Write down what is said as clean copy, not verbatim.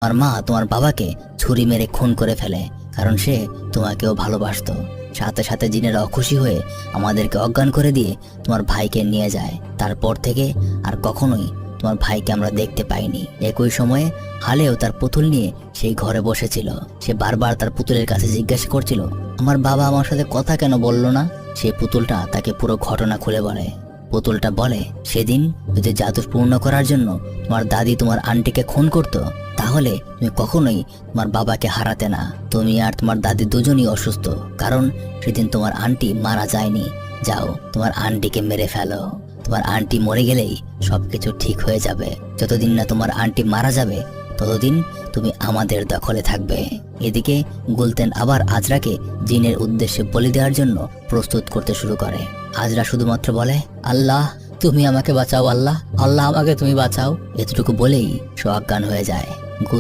আর মা তোমার বাবাকে ছুরি মেরে খুন করে ফেলে, কারণ সে তোমাকেও ভালোবাসতো। সাথে সাথে জিনেরা খুশি হয়ে আমাদেরকে অজ্ঞান করে দিয়ে তোমার ভাইকে নিয়ে যায়। তারপর থেকে আর কখনোই তোমার ভাইকে আমরা দেখতে পাইনি। একই সময়ে হালেও তার পুতুল নিয়ে সেই ঘরে বসেছিল। সে বারবার তার পুতুলের কাছে জিজ্ঞাসা করছিল, আমার বাবা আমার সাথে কথা কেন বললো না? সেই পুতুলটা তাকে পুরো ঘটনা খুলে বলে। পুতুলটা বলে, সেদিন যদি জাদু পূর্ণ করার জন্য তোমার দাদি তোমার আন্টিকে খুন করতো, তাহলে তুমি কখনোই তোমার বাবাকে হারাতে না। তুমি আর তোমার দাদি দুজনই অসুস্থ, কারণ সেদিন তোমার আন্টি মারা যায়নি। যাও, তোমার আন্টিকে মেরে ফেলো। তোমার আন্টি মরে গেলেই সবকিছু ঠিক হয়ে যাবে। যতদিন না তোমার আন্টি মারা যাবে ততদিন তুমি আমাদের দখলে থাকবে। এদিকে গুলতেন আবার আজরাকে জিনের উদ্দেশ্যে বলি দেওয়ার জন্য প্রস্তুত করতে শুরু করে। আজরা শুধুমাত্র বলে, আল্লাহ তুমি আমাকে বাঁচাও, আল্লাহ আল্লাহ আমাকে তুমি বাঁচাও। এতটুকু বলেই সে অজ্ঞান হয়ে যায়।